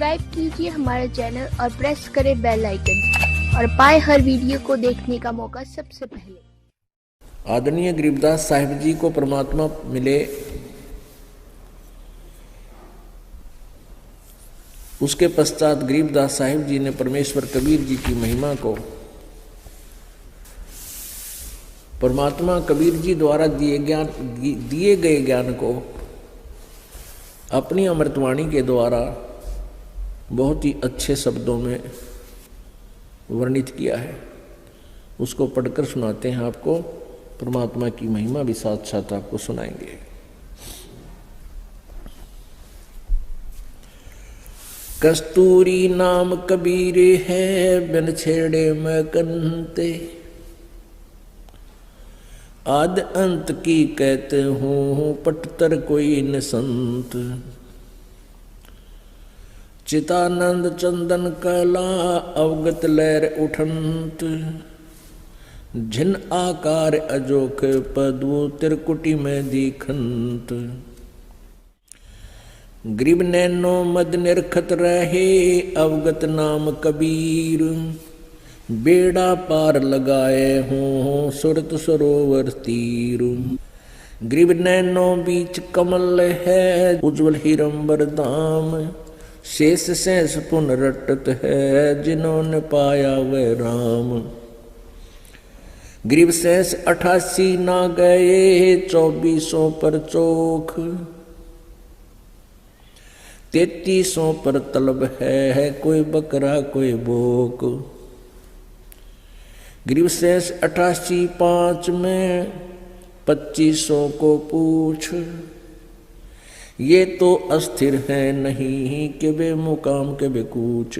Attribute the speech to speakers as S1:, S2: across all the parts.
S1: Subscribe कीजिए हमारे channel और प्रेस करें बेल आइकन और पाए हर वीडियो को देखने का मौका सबसे पहले।
S2: आदरणीय गरीबदास साहिब जी को परमात्मा मिले, उसके पश्चात गरीबदास साहिब जी ने परमेश्वर कबीर जी की महिमा को परमात्मा कबीर जी द्वारा दिए गए ज्ञान को अपनी अमृतवाणी के द्वारा बहुत ही अच्छे शब्दों में वर्णित किया है। उसको पढ़कर सुनाते हैं आपको। परमात्मा की महिमा भी साथ साथ आपको सुनाएंगे। कस्तूरी नाम कबीरे है, बिन छेड़े मैं कंते, आद अंत की कहते हूँ पटतर कोई न संत। चितानंद चंदन कला अवगत लहर उठंत, जिन आकार अजोख पदवो त्रिकुटी में दीखंत। ग्रीब नैनो मद निरखत रहे अवगत नाम कबीर, बेड़ा पार लगाए हों सुरत सरोवर तीर। ग्रीब नैनो बीच कमल है उज्ज्वल हिरंबर धाम, शेष शेष पुनरटत है जिन्होंने पाया वह राम। ग्रीब शेष 88 ना गए 2400 पर चोख, 3300 पर तलब है कोई बकरा कोई बोक। ग्रीब शेष 88 5 में 2500 को पूछ, ये तो अस्थिर है नहीं कि बे मुकाम के बेकूच।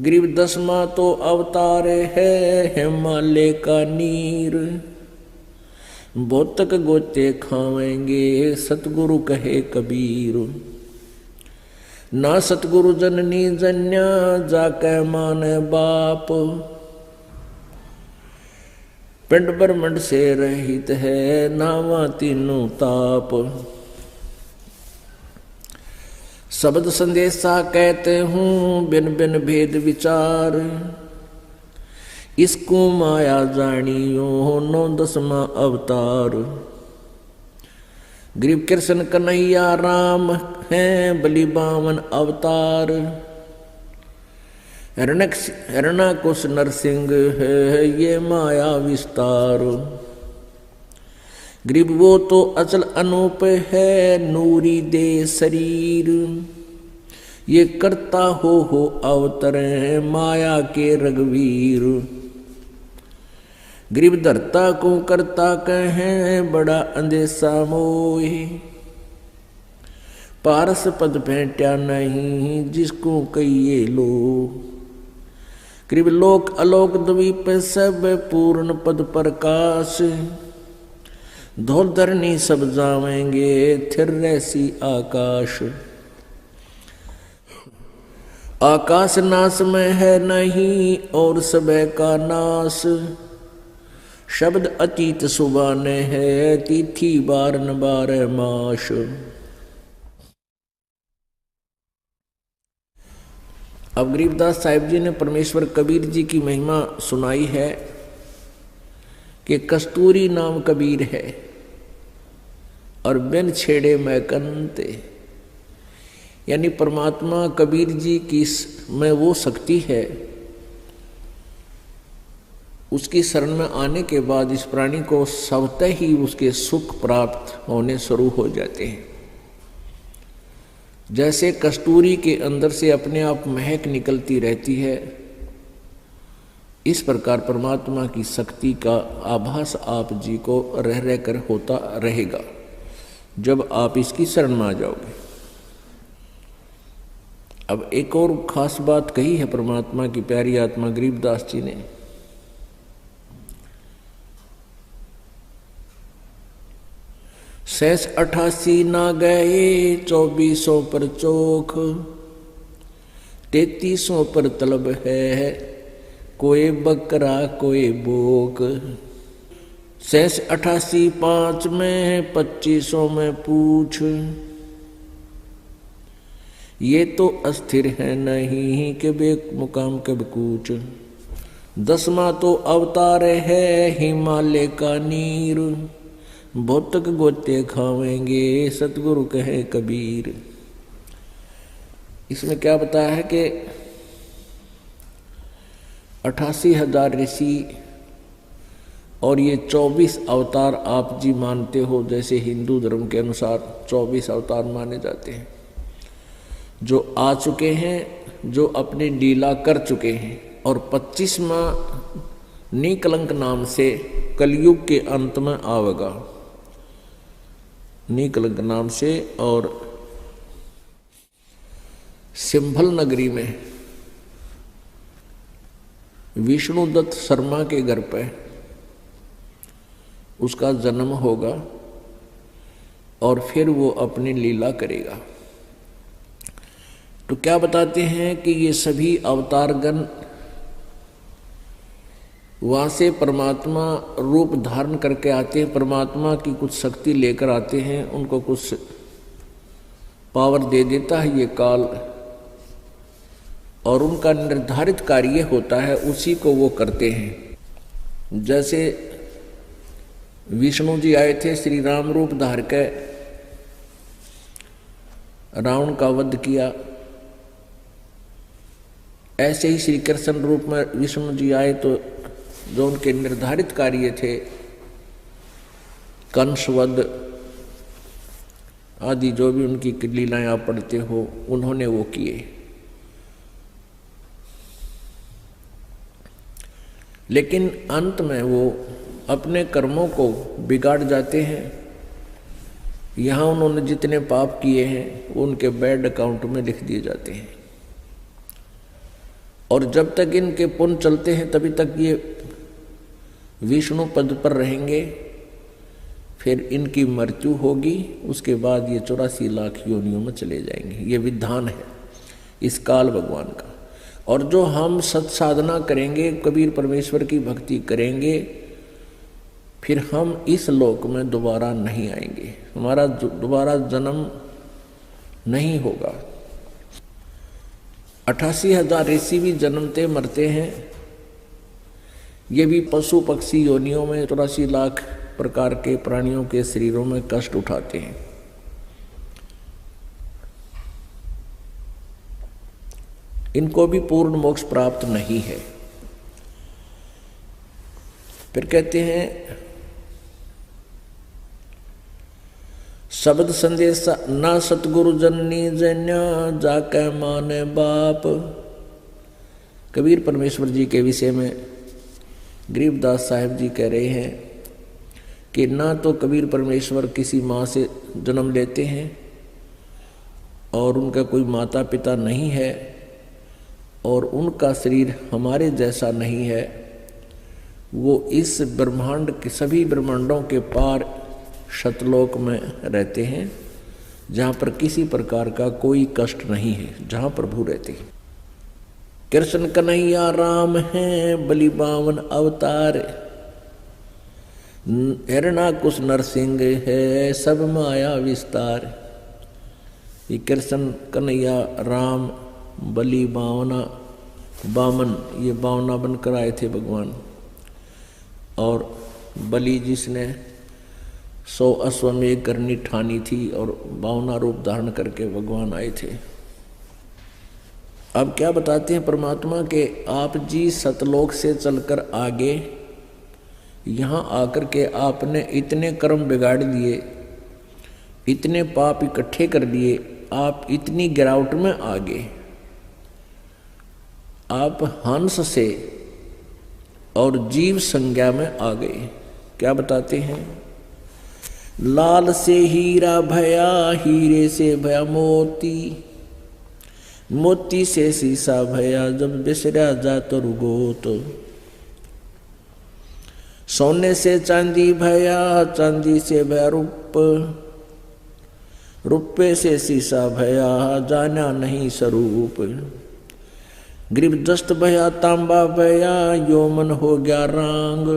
S2: ग्रीब 10वां तो अवतारे है हिमालय का नीर, बोतक गोते खावेंगे सतगुरु कहे कबीर। ना सतगुरु जननी जन्या जाके माने बाप, पिंड ब्रह्मंड से रहित है नावा तीनों ताप। शब्द संदेशा कहते हूँ बिन बिन भेद विचार, इसको माया जानियो 9 10वां अवतार। ग्रीब कृष्ण कन्हैया राम है बलि 52 अवतार, हिरण्याकुश नरसिंह है ये माया विस्तार। ग्रीब वो तो अचल अनूप है नूरी दे शरीर, ये करता हो अवतरे माया के रघुवीर। ग्रीब धरता को करता कहें बड़ा अंदेशा मोहि, पारस पद भेंट्या नहीं जिसको कहिए लो। ग्रीब लोक अलोक द्वीप सब पूर्ण पद प्रकाश, धौल धरनी सब जावेंगे थिर रहसी आकाश। आकाश नाश में है नहीं और सब का नाश, शब्द अतीत सुबाने है तिथि बारन 12 मास। अब गरीबदास साहिब जी ने परमेश्वर कबीर जी की महिमा सुनाई है कि कस्तूरी नाम कबीर है और बिन छेड़े मैं कंते, यानी परमात्मा कबीर जी की में वो शक्ति है, उसकी शरण में आने के बाद इस प्राणी को स्वतः ही उसके सुख प्राप्त होने शुरू हो जाते हैं। जैसे कस्तूरी के अंदर से अपने आप महक निकलती रहती है, इस प्रकार परमात्मा की शक्ति का आभास आप जी को रह रह कर होता रहेगा जब आप इसकी शरण में आ जाओगे। अब एक और खास बात कही है परमात्मा की प्यारी आत्मा गरीबदास जी ने। शेष 88 ना गए 2400 पर चोख, 3300 पर तलब है कोई बकरा कोई बोक। शेष 88 5 में 2500 में पूछ, ये तो अस्थिर है नहीं के बेमुकाम कब कूच। 10वां तो अवतार है हिमालय का नीर, भौतक गोते खावेंगे सतगुरु कहे कबीर। इसमें क्या बताया है कि 88,000 ऋषि और ये 24 अवतार आप जी मानते हो, जैसे हिंदू धर्म के अनुसार 24 अवतार माने जाते हैं, जो आ चुके हैं, जो अपनी लीला कर चुके हैं। और 25वां निकलंक नाम से कलयुग के अंत में आवेगा, निकलंक नाम से। और सिंभल नगरी में विष्णुदत्त शर्मा के घर पे उसका जन्म होगा और फिर वो अपनी लीला करेगा। तो क्या बताते हैं कि ये सभी अवतारगण वहाँ से परमात्मा रूप धारण करके आते हैं, परमात्मा की कुछ शक्ति लेकर आते हैं, उनको कुछ पावर दे देता है ये काल, और उनका निर्धारित कार्य होता है, उसी को वो करते हैं। जैसे विष्णु जी आए थे, श्री राम रूप धार के रावण का वध किया, ऐसे ही श्री कृष्ण रूप में विष्णु जी आए तो जो उनके निर्धारित कार्य थे, कंसवध आदि जो भी उनकी लीलाएं आप पढ़ते हो, उन्होंने वो किए। लेकिन अंत में वो अपने कर्मों को बिगाड़ जाते हैं। यहाँ उन्होंने जितने पाप किए हैं वो उनके बैड अकाउंट में लिख दिए जाते हैं, और जब तक इनके पुण्य चलते हैं तभी तक ये विष्णु पद पर रहेंगे। फिर इनकी मृत्यु होगी, उसके बाद ये 84 लाख योनियों में चले जाएंगे। ये विधान है इस काल भगवान का। और जो हम सत्साधना करेंगे, कबीर परमेश्वर की भक्ति करेंगे, फिर हम इस लोक में दोबारा नहीं आएंगे, हमारा दोबारा जन्म नहीं होगा। 88,000 ऋषि भी जन्मते मरते हैं, ये भी पशु पक्षी योनियों में 84 लाख प्रकार के प्राणियों के शरीरों में कष्ट उठाते हैं। इनको भी पूर्ण मोक्ष प्राप्त नहीं है। फिर कहते हैं शब्द संदेश ना सतगुरु जननी जन्या जाके माने बाप। कबीर परमेश्वर जी के विषय में गरीबदास साहिब जी कह रहे हैं कि ना तो कबीर परमेश्वर किसी माँ से जन्म लेते हैं और उनका कोई माता पिता नहीं है, और उनका शरीर हमारे जैसा नहीं है। वो इस ब्रह्मांड के सभी ब्रह्मांडों के पार शतलोक में रहते हैं, जहाँ पर किसी प्रकार का कोई कष्ट नहीं है, जहाँ प्रभु रहते हैं। कृष्ण कन्हैया राम हैं बलि बावन अवतार, हिरणाकुश नरसिंह है सब माया विस्तार। ये कृष्ण कन्हैया राम बलि बामन, ये बावना बनकर आए थे भगवान। और बलि जिसने 100 अश्वमेघ करनी ठानी थी और 52 रूप धारण करके भगवान आए थे। अब क्या बताते हैं परमात्मा के, आप जी सतलोक से चलकर आगे यहाँ आकर के आपने इतने कर्म बिगाड़ दिए, इतने पाप इकट्ठे कर दिए, आप इतनी गिरावट में आ गए। आप हंस से और जीव संज्ञा में आ गए। क्या बताते हैं, लाल से हीरा भया, हीरे से भया मोती, मोती से शीशा भया जब बिसरा जा तो रुगोत। सोने से चांदी भया, चांदी से भया रूप, रुपये से शीशा भया जाना नहीं स्वरूप। गृहदस्त भया तांबा भया, योमन हो गया रांग,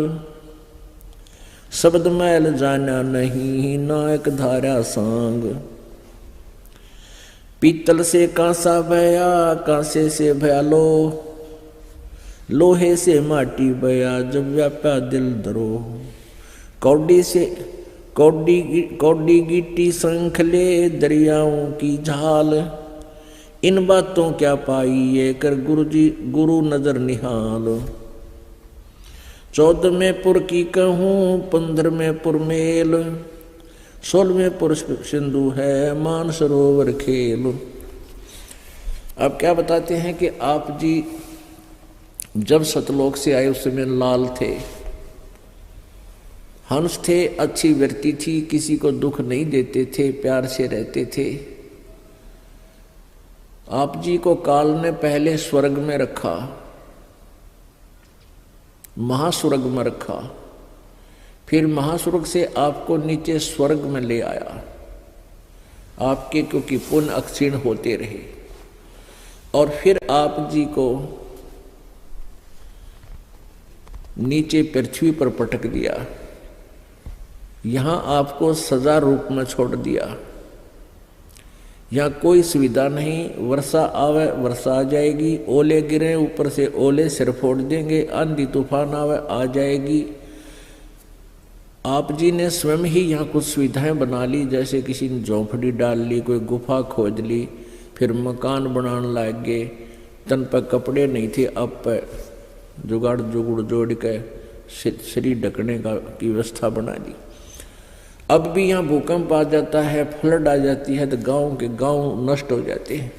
S2: शब्द मैल जाना नहीं नायक धारा सांग। पीतल से कांसा भया, कांसे से भया लोहे से माटी भया, जब व्याप्या दिल दरो। कौडी से कौडी गिट्टी संखले, दरियाओं की झाल। इन बातों क्या पाई ये कर गुरु नजर निहाल। 14वें पुर की कहूँ 15वें पुर मेल, 16वें पुर सिंधु है मान सरोवर खेल। अब क्या बताते हैं कि आप जी जब सतलोक से आए उस समय लाल थे, हंस थे, अच्छी व्यक्ति थी, किसी को दुख नहीं देते थे, प्यार से रहते थे। आप जी को काल ने पहले स्वर्ग में रखा, महास्वर्ग में रखा, फिर महास्वर्ग से आपको नीचे स्वर्ग में ले आया, आपके क्योंकि पुण्य अक्षीण होते रहे, और फिर आप जी को नीचे पृथ्वी पर पटक दिया, यहाँ आपको सजा रूप में छोड़ दिया। यहाँ कोई सुविधा नहीं, वर्षा आवे वर्षा आ जाएगी, ओले गिरे ऊपर से ओले सिर फोड़ देंगे, आंधी तूफान आवे आ जाएगी। आप जी ने स्वयं ही यहाँ कुछ सुविधाएं बना ली, जैसे किसी ने झोंपड़ी डाल ली, कोई गुफा खोद ली, फिर मकान बनाने लग गए। तन पर कपड़े नहीं थे, अब पर जुगाड़ जुगड़ जोड़ के शरीर ढकने की व्यवस्था बना दी। अब भी यहाँ भूकंप आ जाता है, फ्लड आ जाती है, तो गांव के गांव नष्ट हो जाते हैं।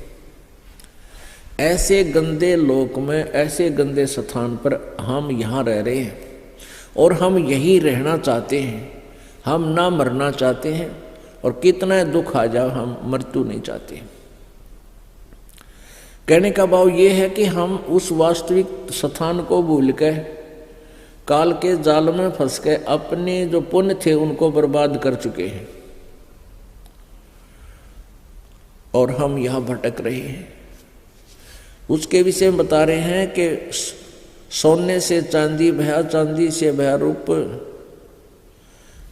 S2: ऐसे गंदे लोक में, ऐसे गंदे स्थान पर हम यहाँ रह रहे हैं, और हम यही रहना चाहते हैं। हम ना मरना चाहते हैं, और कितना दुख आ जाए हम मृत्यु नहीं चाहते। कहने का भाव ये है कि हम उस वास्तविक स्थान को भूल कर काल के जाल में फंस के अपने जो पुण्य थे उनको बर्बाद कर चुके हैं, और हम यहां भटक रहे हैं। उसके विषय में बता रहे हैं कि सोने से चांदी भया, चांदी से भया रूप,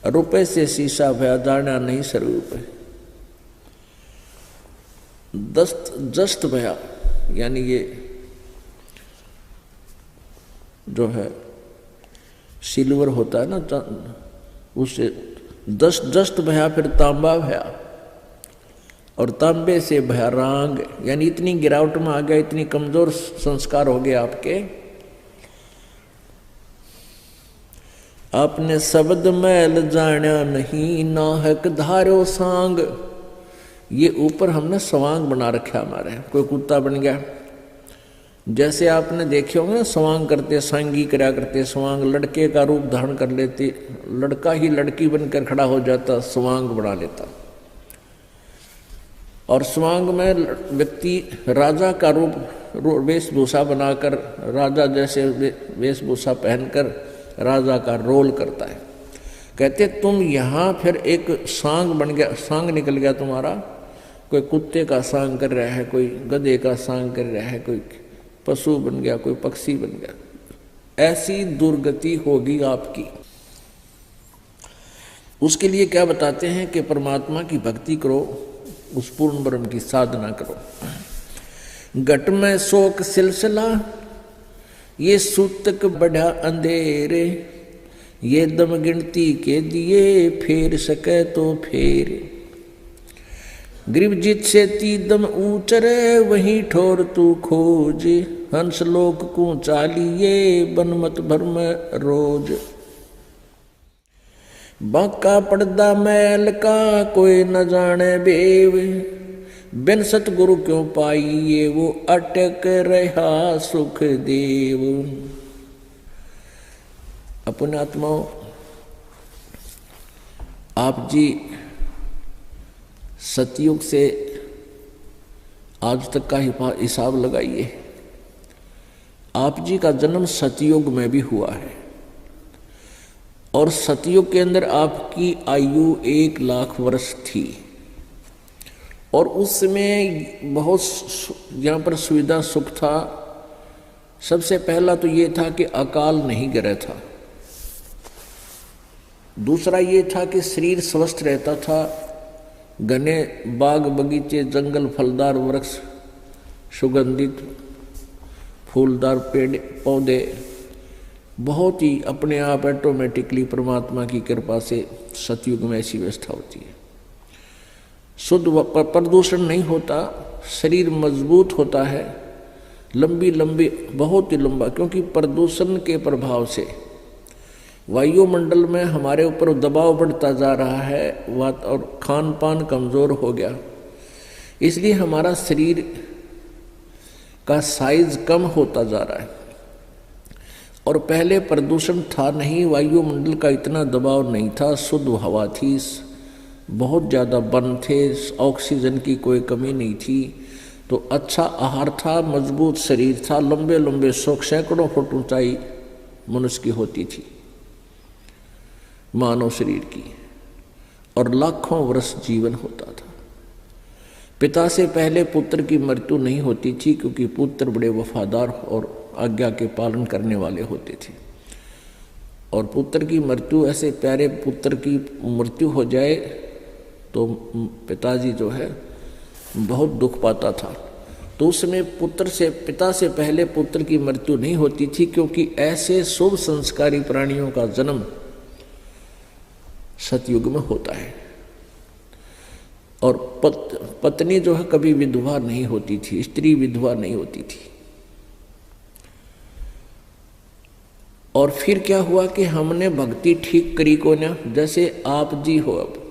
S2: रुपए से शीशा भया, जाना नहीं स्वरूप। जस्त भया, यानी ये जो है सिल्वर होता है ना, उससे जस्त भया, फिर तांबा भया, और तांबे से भया रांग, यानी इतनी गिरावट में आ गया, इतनी कमजोर संस्कार हो गए आपके। आपने शब्द मैल जाना नहीं, नाहक धारो सांग। ये ऊपर हमने सवांग बना रखा हमारे, कोई कुत्ता बन गया। जैसे आपने देखे होंगे ना, सवांग करते, सांगी करा करते, सवांग लड़के का रूप धारण कर लेते, लड़का ही लड़की बनकर खड़ा हो जाता, सवांग बना लेता। और सवांग में व्यक्ति राजा का रूप वेशभूषा बनाकर, राजा जैसे वेशभूषा पहनकर राजा का रोल करता है। कहते तुम यहाँ फिर एक सांग बन गया, सांग निकल गया तुम्हारा। कोई कुत्ते का सांग कर रहा है, कोई गधे का सांग कर रहा है, कोई पशु बन गया, कोई पक्षी बन गया। ऐसी दुर्गति होगी आपकी। उसके लिए क्या बताते हैं कि परमात्मा की भक्ति करो, उस पूर्ण ब्रह्म की साधना करो। घट में शोक सिलसिला, ये सूतक बढ़ा अंधेरे, ये दम गिनती के दिए, फेर सके तो फेर। ग्रीवजित से तीदम ऊंचरे, वहीं ठोर तू खोज, हंस लोक को चालिए, बनमत भरम रोज। बांका पड़दा मैल का, कोई न जाने बेव, बिन सतगुरु क्यों पाइए, वो अटक रहा सुख देव। अपने आत्माओं, आप जी सतयुग से आज तक का हिसाब लगाइए। आप जी का जन्म सतयुग में भी हुआ है, और सतयुग के अंदर आपकी आयु 1 लाख वर्ष थी, और उसमें बहुत यहाँ पर सुविधा सुख था। सबसे पहला तो ये था कि अकाल नहीं गिरा था, दूसरा ये था कि शरीर स्वस्थ रहता था, घने बाग बगीचे, जंगल, फलदार वृक्ष, सुगंधित फूलदार पेड़ पौधे, बहुत ही अपने आप ऑटोमेटिकली परमात्मा की कृपा से सतयुग में ऐसी व्यवस्था होती है। शुद्ध प्रदूषण नहीं होता, शरीर मजबूत होता है, लंबी लंबी बहुत ही लंबा, क्योंकि प्रदूषण के प्रभाव से वायुमंडल में हमारे ऊपर दबाव बढ़ता जा रहा है और खान पान कमज़ोर हो गया, इसलिए हमारा शरीर का साइज कम होता जा रहा है। और पहले प्रदूषण था नहीं, वायुमंडल का इतना दबाव नहीं था, शुद्ध हवा थी, बहुत ज़्यादा वन थे, ऑक्सीजन की कोई कमी नहीं थी, तो अच्छा आहार था, मजबूत शरीर था, लंबे लंबे सैकड़ों फुट ऊंचाई मनुष्य की होती थी, मानव शरीर की, और लाखों वर्ष जीवन होता था। पिता से पहले पुत्र की मृत्यु नहीं होती थी, क्योंकि पुत्र बड़े वफादार और आज्ञा के पालन करने वाले होते थे। और पुत्र की मृत्यु, ऐसे प्यारे पुत्र की मृत्यु हो जाए तो पिताजी जो है बहुत दुख पाता था। तो उस समय पिता से पहले पुत्र की मृत्यु नहीं होती थी, क्योंकि ऐसे शुभ संस्कारी प्राणियों का जन्म सतयुग में होता है। और पत्नी जो है कभी विधवा नहीं होती थी, स्त्री विधवा नहीं होती थी। और फिर क्या हुआ कि हमने भक्ति ठीक करी को ना, जैसे आप जी हो, अब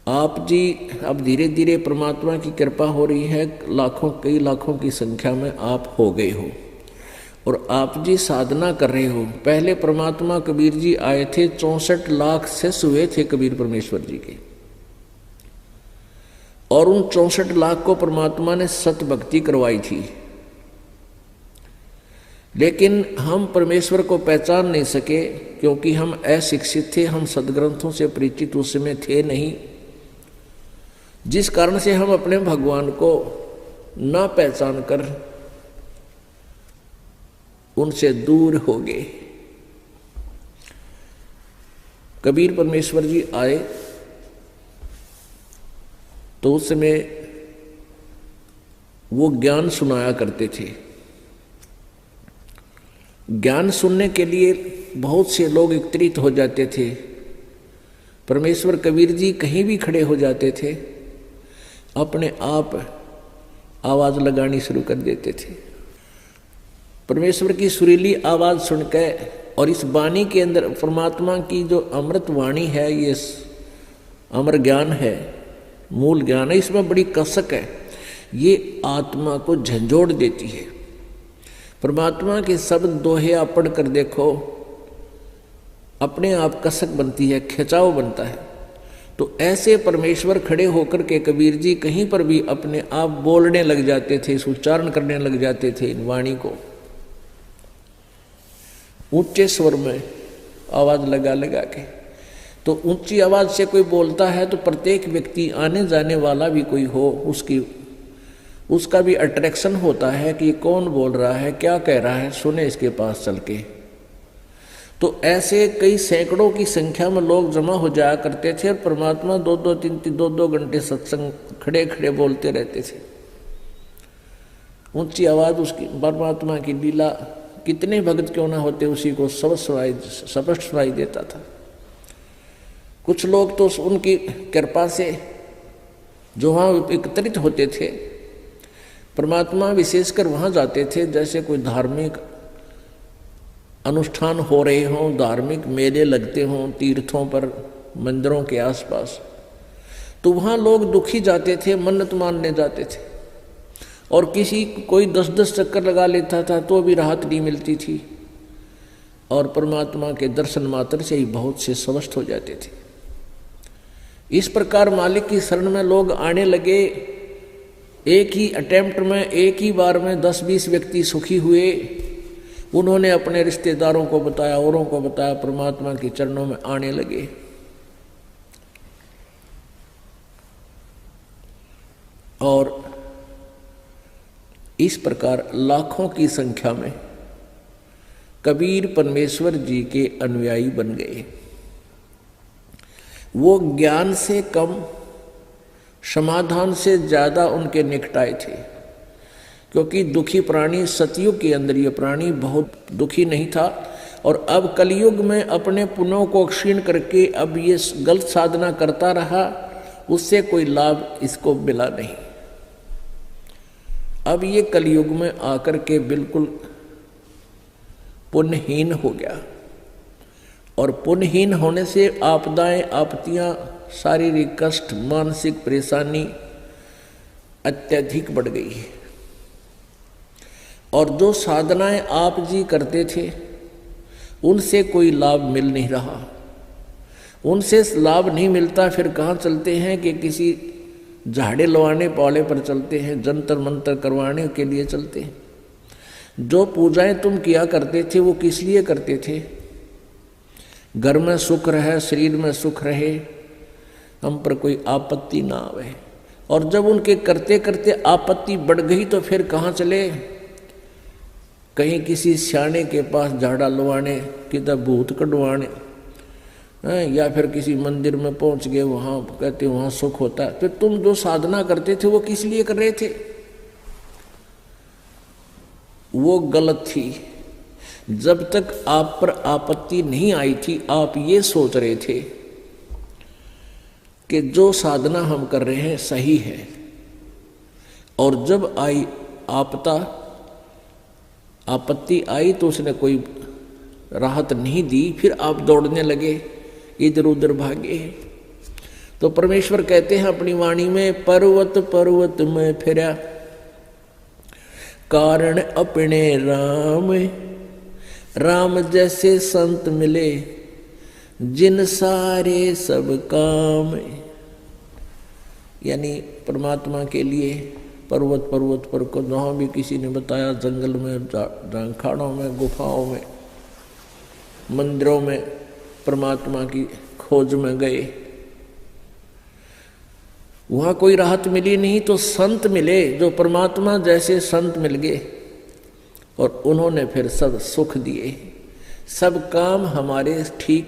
S2: आप जी अब धीरे धीरे परमात्मा की कृपा हो रही है, कई लाखों की संख्या में आप हो गए हो और आप जी साधना कर रहे हो। पहले परमात्मा कबीर जी आए थे, 64 लाख शिष्य हुए थे कबीर परमेश्वर जी के, और उन 64 लाख को परमात्मा ने सत भक्ति करवाई थी। लेकिन हम परमेश्वर को पहचान नहीं सके, क्योंकि हम अशिक्षित थे, हम सदग्रंथों से परिचित उस समय थे नहीं, जिस कारण से हम अपने भगवान को ना पहचान कर उनसे दूर हो गए। कबीर परमेश्वर जी आए तो उस समय वो ज्ञान सुनाया करते थे। ज्ञान सुनने के लिए बहुत से लोग एकत्रित हो जाते थे। परमेश्वर कबीर जी कहीं भी खड़े हो जाते थे, अपने आप आवाज़ लगानी शुरू कर देते थे। परमेश्वर की सुरीली आवाज़ सुनकर, और इस वाणी के अंदर परमात्मा की जो अमृत वाणी है, ये अमर ज्ञान है, मूल ज्ञान है, इसमें बड़ी कसक है, ये आत्मा को झंझोड़ देती है। परमात्मा के शब्द दोहे आप पढ़ कर देखो, अपने आप कसक बनती है, खिंचाव बनता है। तो ऐसे परमेश्वर खड़े होकर के कबीर जी कहीं पर भी अपने आप बोलने लग जाते थे, उच्चारण करने लग जाते थे इन वाणी को, ऊंचे स्वर में आवाज लगा लगा के। तो ऊंची आवाज से कोई बोलता है तो प्रत्येक व्यक्ति, आने जाने वाला भी कोई हो, उसका भी अट्रैक्शन होता है कि कौन बोल रहा है, क्या कह रहा है, सुने इसके पास चल के। तो ऐसे कई सैकड़ों की संख्या में लोग जमा हो जाया करते थे, और परमात्मा 2-2 घंटे सत्संग खड़े खड़े बोलते रहते थे। ऊंची आवाज उसकी, परमात्मा की लीला, कितने भक्त क्यों ना होते उसी को स्पष्ट सुनाई देता था। कुछ लोग तो उनकी कृपा से जो वहाँ एकत्रित होते थे, परमात्मा विशेषकर वहाँ जाते थे, जैसे कोई धार्मिक अनुष्ठान हो रहे हों, धार्मिक मेले लगते हों तीर्थों पर, मंदिरों के आसपास, तो वहाँ लोग दुखी जाते थे, मन्नत मानने जाते थे, और कोई 10-10 चक्कर लगा लेता था तो भी राहत नहीं मिलती थी, और परमात्मा के दर्शन मात्र से ही बहुत से स्वस्थ हो जाते थे। इस प्रकार मालिक की शरण में लोग आने लगे। एक ही अटेम्प्ट में, एक ही बार में 10-20 व्यक्ति सुखी हुए। उन्होंने अपने रिश्तेदारों को बताया, औरों को बताया, परमात्मा के चरणों में आने लगे। और इस प्रकार लाखों की संख्या में कबीर परमेश्वर जी के अनुयायी बन गए। वो ज्ञान से कम, समाधान से ज्यादा उनके निकटाए थे। क्योंकि दुखी प्राणी, सतयुग के अंदर ये प्राणी बहुत दुखी नहीं था, और अब कलयुग में अपने पुण्यों को क्षीण करके अब ये गलत साधना करता रहा, उससे कोई लाभ इसको मिला नहीं। अब ये कलयुग में आकर के बिल्कुल पुण्यहीन हो गया, और पुण्यहीन होने से आपदाएं, आपत्तियां, शारीरिक कष्ट, मानसिक परेशानी अत्यधिक बढ़ गई है। और जो साधनाएं आप जी करते थे उनसे कोई लाभ मिल नहीं रहा, उनसे लाभ नहीं मिलता, फिर कहाँ चलते हैं कि किसी झाड़े लवाने पाले पर चलते हैं, जंतर मंतर करवाने के लिए चलते हैं। जो पूजाएं तुम किया करते थे वो किस लिए करते थे? घर में सुख रहे, शरीर में सुख रहे, हम पर कोई आपत्ति ना आवे। और जब उनके करते करते आपत्ति बढ़ गई तो फिर कहाँ चले? कहीं किसी सियाने के पास झाड़ा लवाने, किधर भूत कढ़वाने, या फिर किसी मंदिर में पहुंच गए, वहां कहते वहां सुख होता है। तो तुम जो साधना करते थे वो किस लिए कर रहे थे? वो गलत थी। जब तक आप पर आपत्ति नहीं आई थी, आप ये सोच रहे थे कि जो साधना हम कर रहे हैं सही है, और जब आई आपत्ति आई तो उसने कोई राहत नहीं दी, फिर आप दौड़ने लगे, इधर उधर भागे। तो परमेश्वर कहते हैं अपनी वाणी में, पर्वत पर्वत में फिरा, कारण अपने राम, राम जैसे संत मिले, जिन सारे सब काम। यानी परमात्मा के लिए पर्वत पर्वत पर को जहाँ भी किसी ने बताया, जंगल में, खाड़ों में, गुफाओं में, मंदिरों में परमात्मा की खोज में गए, वहाँ कोई राहत मिली नहीं, तो संत मिले जो परमात्मा जैसे संत मिल गए, और उन्होंने फिर सब सुख दिए, सब काम हमारे ठीक